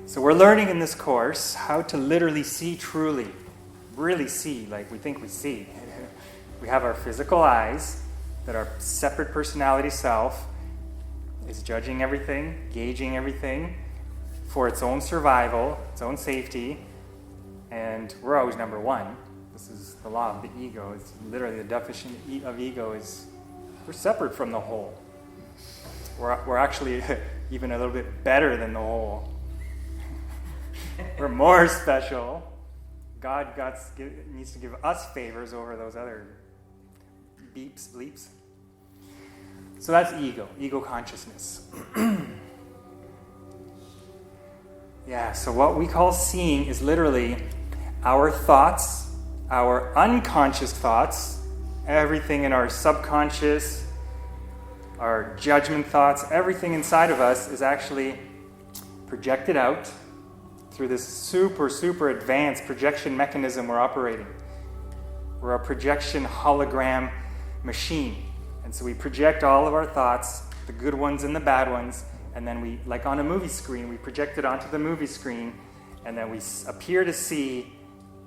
So we're learning in this course how to literally see truly, really see like we think we see. We have our physical eyes that our separate personality self is judging everything, gauging everything for its own survival, its own safety, and we're always number one. This is the law of the ego. It's literally the definition of ego is we're separate from the whole. We're actually even a little bit better than the whole. We're more special. God needs to give us favors over those other bleeps. So that's ego consciousness. Yeah, so what we call seeing is literally our thoughts, our unconscious thoughts, everything in our subconscious, our judgment thoughts, everything inside of us is actually projected out through this super advanced projection mechanism we're operating. We're a projection hologram machine. And so we project all of our thoughts, the good ones and the bad ones, and then we, like on a movie screen, we project it onto the movie screen, and then we appear to see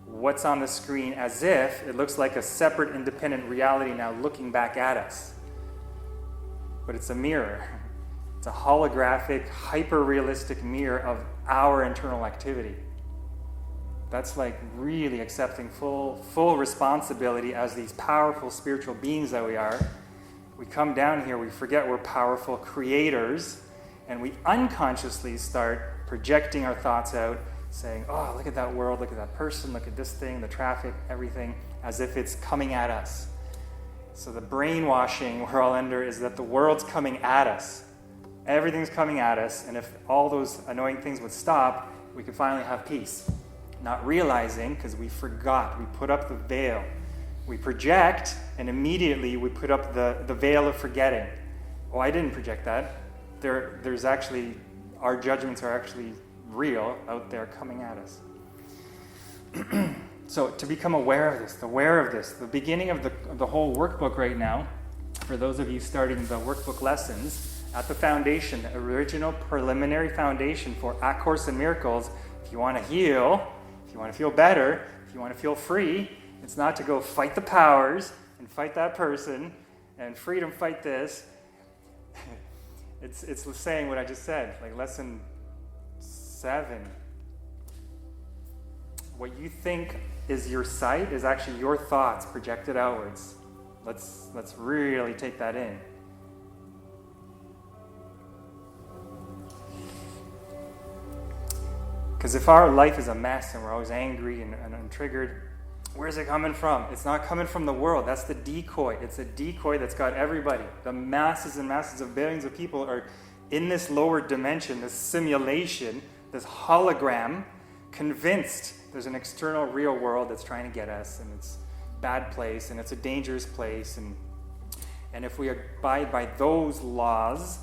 what's on the screen as if it looks like a separate independent reality now looking back at us. But it's a mirror. It's a holographic, hyper-realistic mirror of our internal activity. That's like really accepting full responsibility as these powerful spiritual beings that we are. We come down here, we forget we're powerful creators, and we unconsciously start projecting our thoughts out, saying, oh, look at that world, look at that person, look at this thing, the traffic, everything, as if it's coming at us. So the brainwashing we're all under is that the world's coming at us. Everything's coming at us, and if all those annoying things would stop, we could finally have peace. Not realizing, because we forgot, we put up the veil. We project, and immediately we put up the veil of forgetting. Oh, I didn't project that. There's actually, our judgments are actually real out there coming at us. So to become aware of this, the beginning of the whole workbook right now, for those of you starting the workbook lessons, at the foundation, the original preliminary foundation for A Course in Miracles, if you want to heal, if you want to feel better, if you want to feel free, it's not to go fight the powers and fight that person and freedom fight this. It's saying what I just said, like lesson 7. What you think is your sight is actually your thoughts projected outwards. Let's really take that in. Because if our life is a mess and we're always angry and untriggered, where's it coming from? It's not coming from the world. That's the decoy. It's a decoy that's got everybody. The masses and masses of billions of people are in this lower dimension, this simulation, this hologram, convinced there's an external real world that's trying to get us, and it's a bad place, and it's a dangerous place. And if we abide by those laws,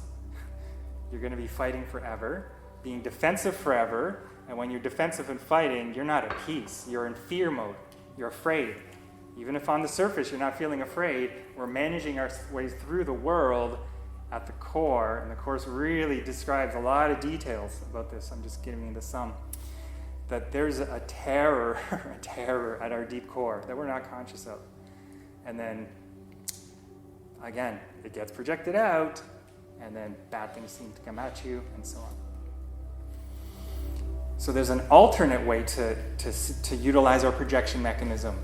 you're going to be fighting forever, being defensive forever. And when you're defensive and fighting, you're not at peace. You're in fear mode. You're afraid. Even if on the surface you're not feeling afraid, we're managing our ways through the world at the core. And the Course really describes a lot of details about this. I'm just giving you the sum. That there's a terror at our deep core that we're not conscious of. And then, again, it gets projected out, and then bad things seem to come at you, and so on. So there's an alternate way to utilize our projection mechanism,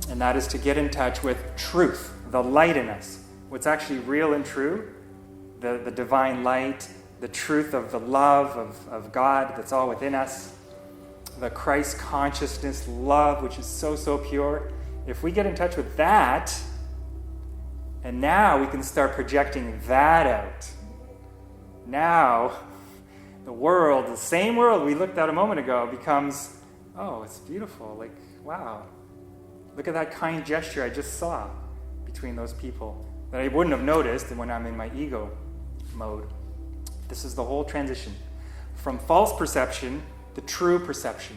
and that is to get in touch with truth, the light in us, what's actually real and true, the divine light, the truth of the love of God that's all within us, the Christ consciousness love, which is so pure. If we get in touch with that, and now we can start projecting that out. Now, the world, the same world we looked at a moment ago, becomes, oh, it's beautiful. Like, wow. Look at that kind gesture I just saw between those people that I wouldn't have noticed when I'm in my ego mode. This is the whole transition. From false perception to true perception.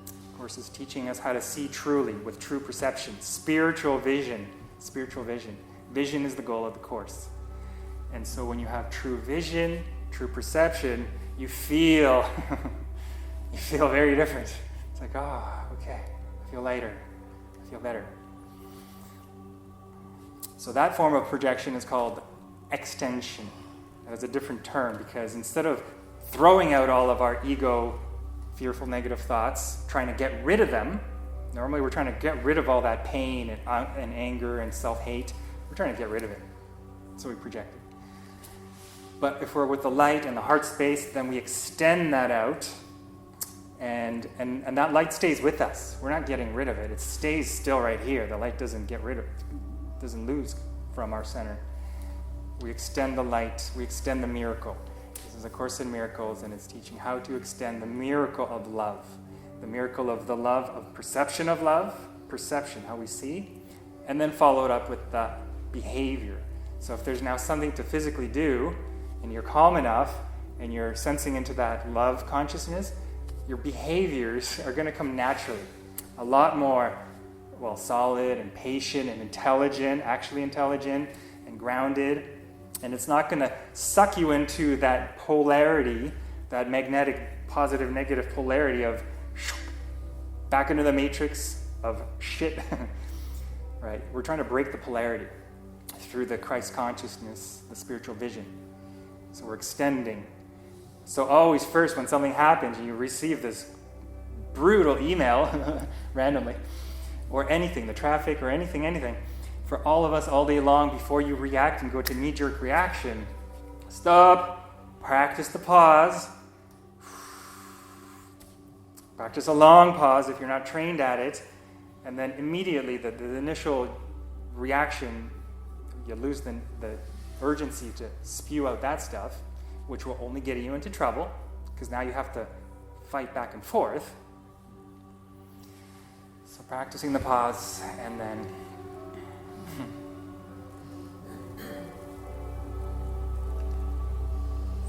The Course is teaching us how to see truly with true perception. Spiritual vision. Vision is the goal of the Course. And so when you have true vision, true perception, you feel you feel very different. It's like, oh, okay, I feel lighter, I feel better. So that form of projection is called extension. That is a different term, because instead of throwing out all of our ego, fearful, negative thoughts, trying to get rid of them, normally we're trying to get rid of all that pain and anger and self-hate. We're trying to get rid of it. So we project it. But if we're with the light and the heart space, then we extend that out, and that light stays with us. We're not getting rid of it. It stays still right here. The light doesn't get rid of it, doesn't lose from our center. We extend the light, we extend the miracle. This is A Course in Miracles, and it's teaching how to extend the miracle of love. The miracle of the love, of perception of love, perception, how we see, and then follow it up with the behavior. So if there's now something to physically do, and you're calm enough, and you're sensing into that love consciousness, your behaviors are going to come naturally. A lot more, solid and patient and intelligent, actually intelligent and grounded. And it's not going to suck you into that polarity, that magnetic positive, negative polarity of back into the matrix of shit. Right? We're trying to break the polarity through the Christ consciousness, the spiritual vision. So we're extending. So always first, when something happens and you receive this brutal email randomly, or anything, the traffic or anything, for all of us all day long, before you react and go to knee-jerk reaction, stop, practice the pause, practice a long pause if you're not trained at it, and then immediately the initial reaction, you lose the urgency to spew out that stuff, which will only get you into trouble, because now you have to fight back and forth. So practicing the pause, and then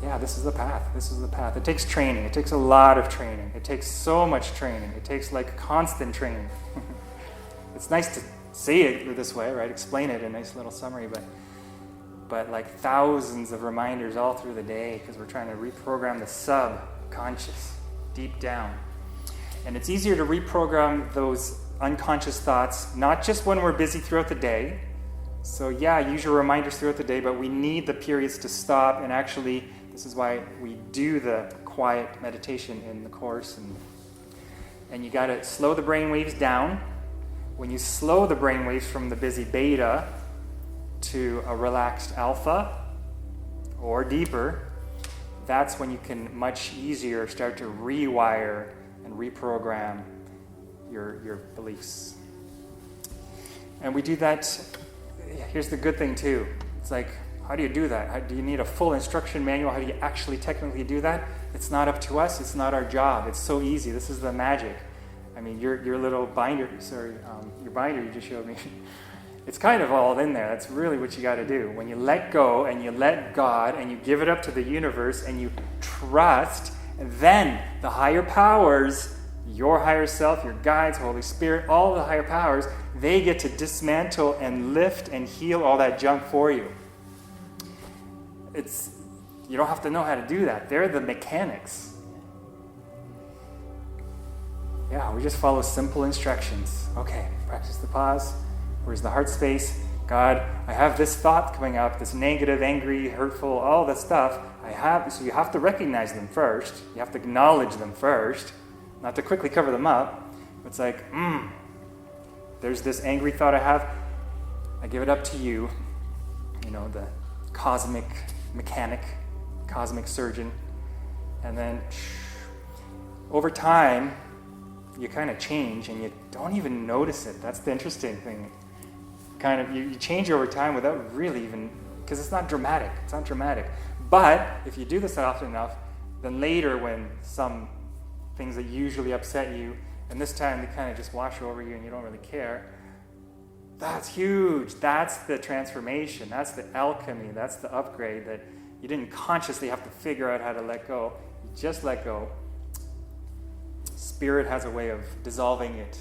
yeah, this is the path. This is the path. It takes training. It takes a lot of training. It takes so much training. It takes constant training. It's nice to say it this way, right? Explain it in a nice little summary, but thousands of reminders all through the day, because we're trying to reprogram the subconscious deep down. And it's easier to reprogram those unconscious thoughts, not just when we're busy throughout the day. So yeah, use your reminders throughout the day, but we need the periods to stop, and actually, this is why we do the quiet meditation in the Course. And you got to slow the brain waves down. When you slow the brain waves from the busy beta to a relaxed alpha, or deeper, that's when you can much easier start to rewire and reprogram your beliefs. And we do that. Here's the good thing too. It's how do you do that? Do you need a full instruction manual? How do you actually technically do that? It's not up to us. It's not our job. It's so easy. This is the magic. I mean, your little binder, your binder you just showed me, it's kind of all in there. That's really what you got to do. When you let go and you let God and you give it up to the universe and you trust, and then the higher powers, your higher self, your guides, Holy Spirit, all the higher powers, they get to dismantle and lift and heal all that junk for you. You don't have to know how to do that. They're the mechanics. Yeah, we just follow simple instructions. Okay, practice the pause. Where's the heart space? God, I have this thought coming up, this negative, angry, hurtful, all that stuff. So you have to recognize them first. You have to acknowledge them first, not to quickly cover them up. It's there's this angry thought I have. I give it up to you, the cosmic mechanic, cosmic surgeon. And then over time, you kind of change and you don't even notice it. That's the interesting thing. You change over time without really even, because it's not dramatic. It's not dramatic. But if you do this often enough, then later when some things that usually upset you, and this time they kind of just wash over you and you don't really care, that's huge. That's the transformation. That's the alchemy. That's the upgrade that you didn't consciously have to figure out how to let go. You just let go. Spirit has a way of dissolving it.